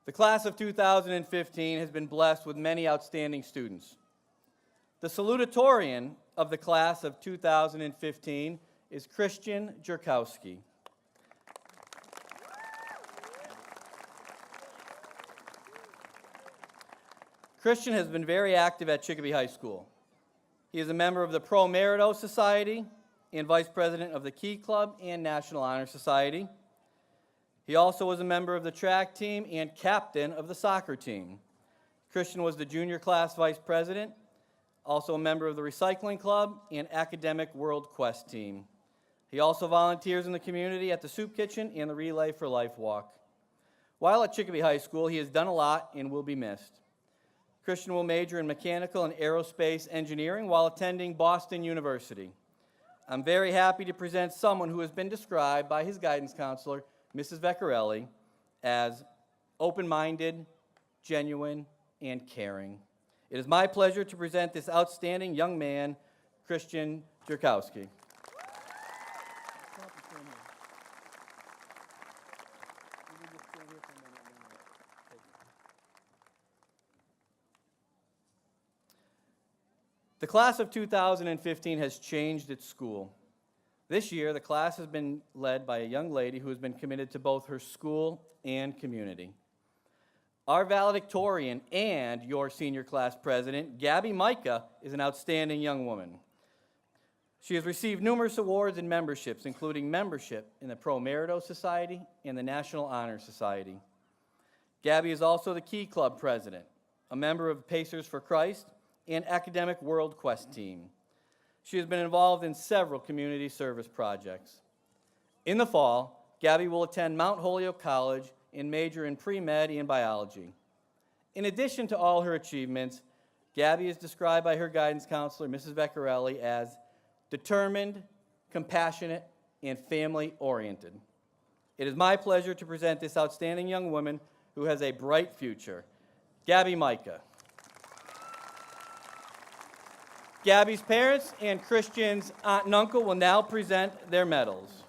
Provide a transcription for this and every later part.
The class of 2015 has been blessed with many outstanding students. The salutatorian of the class of 2015 is Krystian Jurkowski. Krystian has been very active at Chicopee High School. He is a member of the Pro Merito Society and vice president of the Key Club and National Honor Society. He also was a member of the track team and captain of the soccer team. Krystian was the junior class vice president, also a member of the recycling club and academic World Quest team. He also volunteers in the community at the soup kitchen and the Relay for Life walk. While at Chicopee High School, he has done a lot and will be missed. Krystian will major in mechanical and aerospace engineering while attending Boston University. I'm very happy to present someone who has been described by his guidance counselor, Mrs. Vecchiarelli, as open-minded, genuine, and caring. It is my pleasure to present this outstanding young man, Krystian Jurkowski. The class of 2015 has changed its school. This year, the class has been led by a young lady who has been committed to both her school and community. Our valedictorian and your senior class president, Gabby Micah, is an outstanding young woman. She has received numerous awards and memberships, including membership in the Pro Merito Society and the National Honor Society. Gabby is also the Key Club president, a member of Pacers for Christ, and academic World Quest team. She has been involved in several community service projects. In the fall, Gabby will attend Mount Holyoke College and major in pre-med and biology. In addition to all her achievements, Gabby is described by her guidance counselor, Mrs. Vecchiarelli, as determined, compassionate, and family-oriented. It is my pleasure to present this outstanding young woman who has a bright future, Gabby Micah. Gabby's parents and Krystian's aunt and uncle will now present their medals.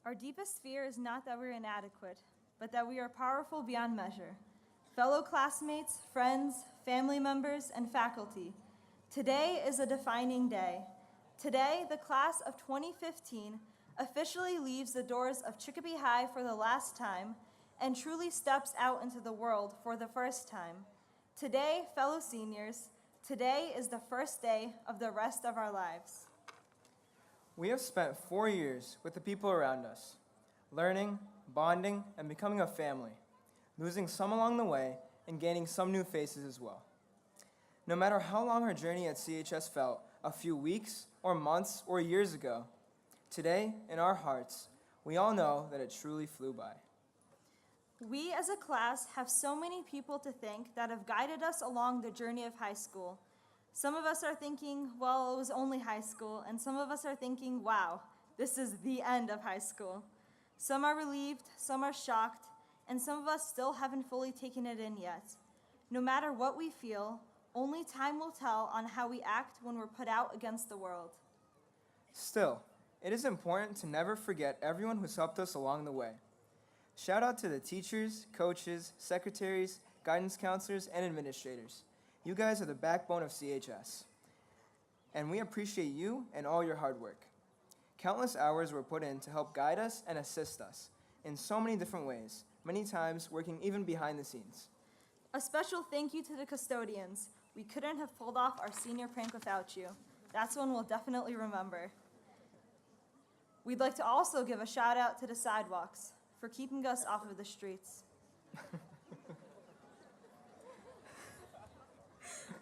Our deepest fear is not that we're inadequate, but that we are powerful beyond measure. Fellow classmates, friends, family members, and faculty, today is a defining day. Today, the class of 2015 officially leaves the doors of Chicopee High for the last time and truly steps out into the world for the first time. Today, fellow seniors, today is the first day of the rest of our lives. We have spent 4 years with the people around us, learning, bonding, and becoming a family, losing some along the way and gaining some new faces as well. No matter how long our journey at CHS felt, a few weeks or months or years ago, today, in our hearts, we all know that it truly flew by. We as a class have so many people to thank that have guided us along the journey of high school. Some of us are thinking, well, it was only high school, and some of us are thinking, wow, this is the end of high school. Some are relieved, some are shocked, and some of us still haven't fully taken it in yet. No matter what we feel, Only time will tell on how we act when we're put out against the world. Still, it is important to never forget everyone who's helped us along the way. Shout out to the teachers, coaches, secretaries, guidance counselors, and administrators. You guys are the backbone of CHS. And we appreciate you and all your hard work. Countless hours were put in to help guide us and assist us in so many different ways, many times working even behind the scenes. A special thank you to the custodians. We couldn't have pulled off our senior prank without you. That's one we'll definitely remember. We'd like to also give a shout out to the sidewalks for keeping us off of the streets.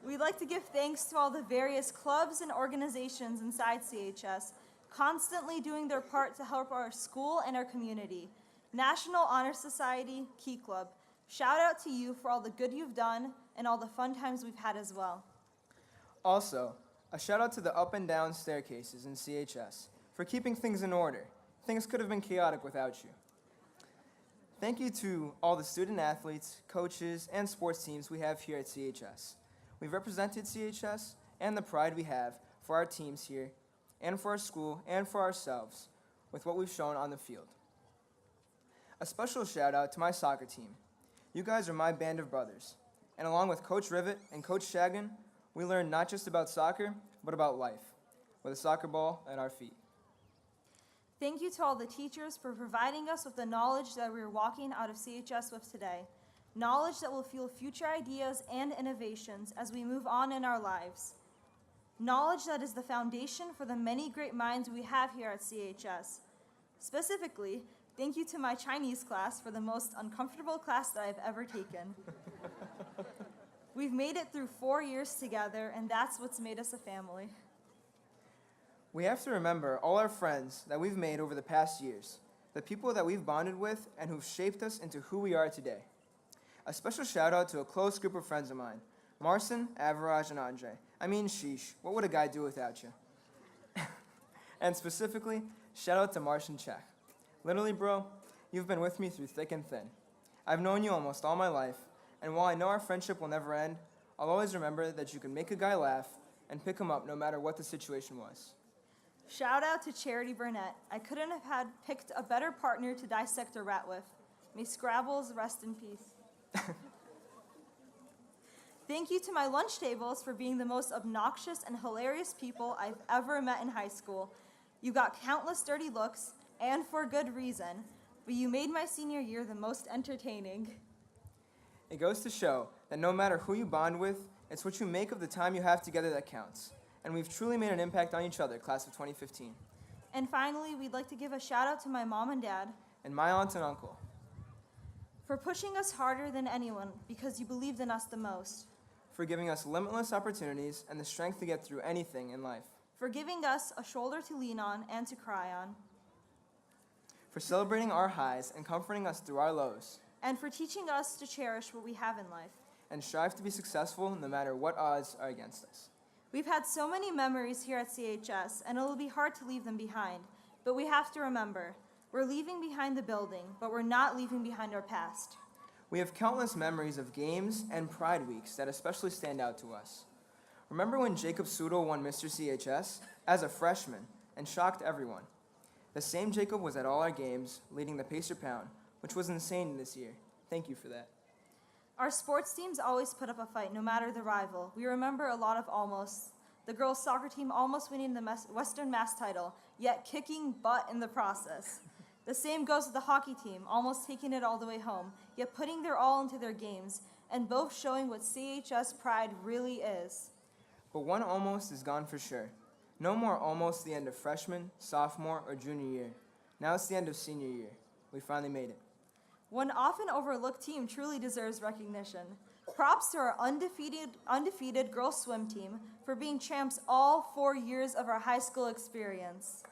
We'd like to give thanks to all the various clubs and organizations inside CHS, constantly doing their part to help our school and our community. National Honor Society, Key Club, shout out to you for all the good you've done and all the fun times we've had as well. Also, a shout out to the up and down staircases in CHS for keeping things in order. Things could have been chaotic without you. Thank you to all the student athletes, coaches, and sports teams we have here at CHS. We've represented CHS and the pride we have for our teams here, and for our school, and for ourselves, with what we've shown on the field. A special shout out to my soccer team. You guys are my band of brothers, and along with Coach Rivet and Coach Shagnon, we learned not just about soccer, but about life, with a soccer ball at our feet. Thank you to all the teachers for providing us with the knowledge that we are walking out of CHS with today. Knowledge that will fuel future ideas and innovations as we move on in our lives. Knowledge that is the foundation for the many great minds we have here at CHS. Specifically, thank you to my Chinese class for the most uncomfortable class that I've ever taken. We've made it through 4 years together, and that's what's made us a family. We have to remember all our friends that we've made over the past years, the people that we've bonded with and who've shaped us into who we are today. A special shout out to a close group of friends of mine, Marcin, Averaj, and Andre. I mean, sheesh, what would a guy do without you? And specifically, shout out to Marcin Czech. Literally, bro, you've been with me through thick and thin. I've known you almost all my life, and while I know our friendship will never end, I'll always remember that you can make a guy laugh and pick him up no matter what the situation was. Shout out to Charity Burnett. I couldn't have had picked a better partner to dissect a rat with. May Scrabbles rest in peace. Thank you to my lunch tables for being the most obnoxious and hilarious people I've ever met in high school. You got countless dirty looks, and for good reason, but you made my senior year the most entertaining. It goes to show that no matter who you bond with, it's what you make of the time you have together that counts. And we've truly made an impact on each other, class of 2015. And finally, we'd like to give a shout out to my mom and dad And my aunt and uncle. for pushing us harder than anyone because you believed in us the most. For giving us limitless opportunities and the strength to get through anything in life. For giving us a shoulder to lean on and to cry on. For celebrating our highs and comforting us through our lows. And for teaching us to cherish what we have in life. And strive to be successful no matter what odds are against us. We've had so many memories here at CHS, and it'll be hard to leave them behind. But we have to remember, we're leaving behind the building, but we're not leaving behind our past. We have countless memories of games and Pride Weeks that especially stand out to us. Remember when Jacob Sudol won Mr. CHS as a freshman and shocked everyone? The same Jacob was at all our games, leading the Pacer Pound, which was insane this year. Thank you for that. Our sports teams always put up a fight, no matter the rival. We remember a lot of almosts. The girls' soccer team almost winning the Western Mass title, yet kicking butt in the process. The same goes with the hockey team, almost taking it all the way home, yet putting their all into their games, and both showing what CHS pride really is. But one almost is gone for sure. No more almost the end of freshman, sophomore, or junior year. Now it's the end of senior year. We finally made it. One often overlooked team truly deserves recognition. Props to our undefeated girls swim team for being champs all 4 years of our high school experience.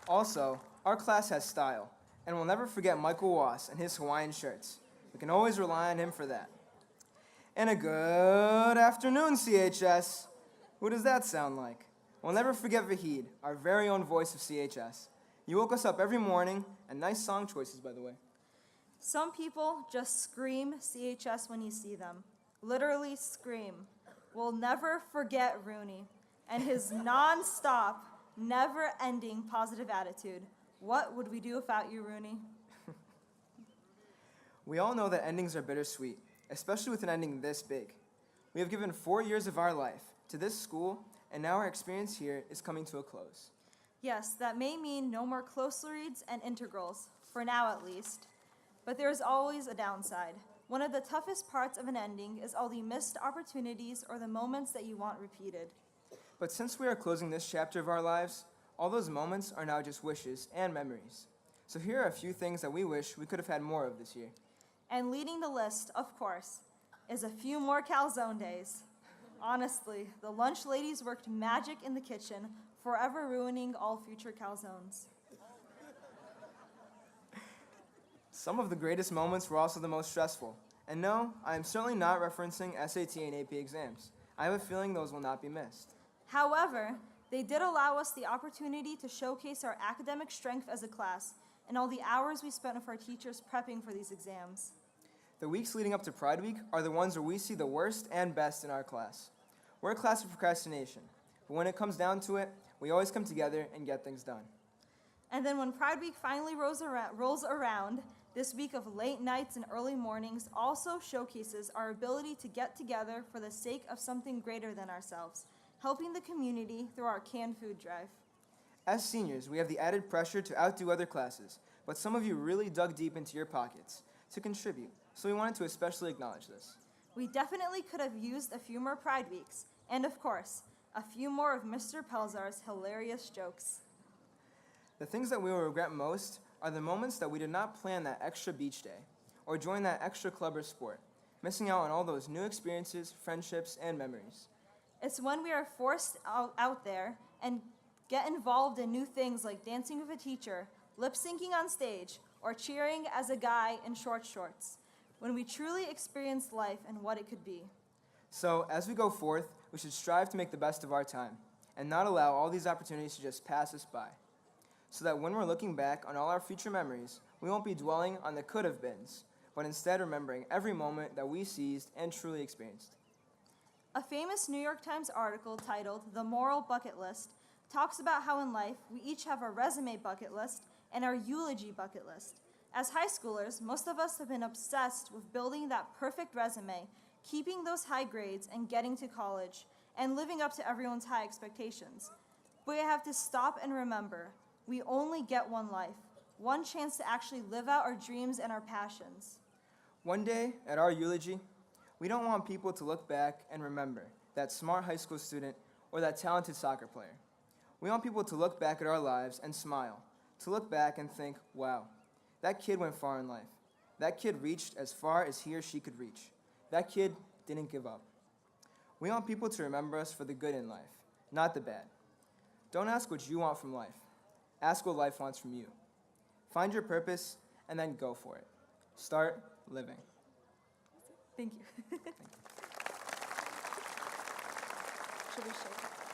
Also, our class has style, and we'll never forget Michael Wass and his Hawaiian shirts. We can always rely on him for that. And a good afternoon, CHS. Who does that sound like? We'll never forget Vahid, our very own voice of CHS. You woke us up every morning, and nice song choices, by the way. Some people just scream CHS when you see them. Literally scream. We'll never forget Rooney and his non-stop, never-ending positive attitude. What would we do without you, Rooney? We all know that endings are bittersweet, especially with an ending this big. We have given 4 years of our life to this school, and now our experience here is coming to a close. Yes, that may mean no more close reads and integrals, for now at least. But there is always a downside. One of the toughest parts of an ending is all the missed opportunities or the moments that you want repeated. But since we are closing this chapter of our lives, all those moments are now just wishes and memories. So here are a few things that we wish we could have had more of this year. And leading the list, of course, is a few more calzone days. Honestly, the lunch ladies worked magic in the kitchen, forever ruining all future calzones. Some of the greatest moments were also the most stressful. And no, I am certainly not referencing SAT and AP exams. I have a feeling those will not be missed. However, they did allow us the opportunity to showcase our academic strength as a class and all the hours we spent with our teachers prepping for these exams. The weeks leading up to Pride Week are the ones where we see the worst and best in our class. We're a class of procrastination, but when it comes down to it, we always come together and get things done. And then when Pride Week finally rolls around, this week of late nights and early mornings also showcases our ability to get together for the sake of something greater than ourselves, helping the community through our canned food drive. As seniors, we have the added pressure to outdo other classes, but some of you really dug deep into your pockets to contribute, so we wanted to especially acknowledge this. We definitely could have used a few more Pride Weeks, and of course, a few more of Mr. Pelzar's hilarious jokes. The things that we will regret most are the moments that we did not plan that extra beach day or join that extra club or sport, missing out on all those new experiences, friendships, and memories. It's when we are forced out there and get involved in new things like dancing with a teacher, lip-syncing on stage, or cheering as a guy in short shorts, when we truly experience life and what it could be. So, as we go forth, we should strive to make the best of our time and not allow all these opportunities to just pass us by, so that when we're looking back on all our future memories, we won't be dwelling on the could-have-beens, but instead remembering every moment that we seized and truly experienced. A famous New York Times article titled "The Moral Bucket List" talks about how in life we each have our resume bucket list and our eulogy bucket list. As high schoolers, most of us have been obsessed with building that perfect resume, keeping those high grades and getting to college, and living up to everyone's high expectations. But we have to stop and remember, we only get one life, one chance to actually live out our dreams and our passions. One day, at our eulogy, we don't want people to look back and remember that smart high school student or that talented soccer player. We want people to look back at our lives and smile, to look back and think, wow, that kid went far in life. That kid reached as far as he or she could reach. That kid didn't give up. We want people to remember us for the good in life, not the bad. Don't ask what you want from life. Ask what life wants from you. Find your purpose and then go for it. Start living. Thank you. Should we shake?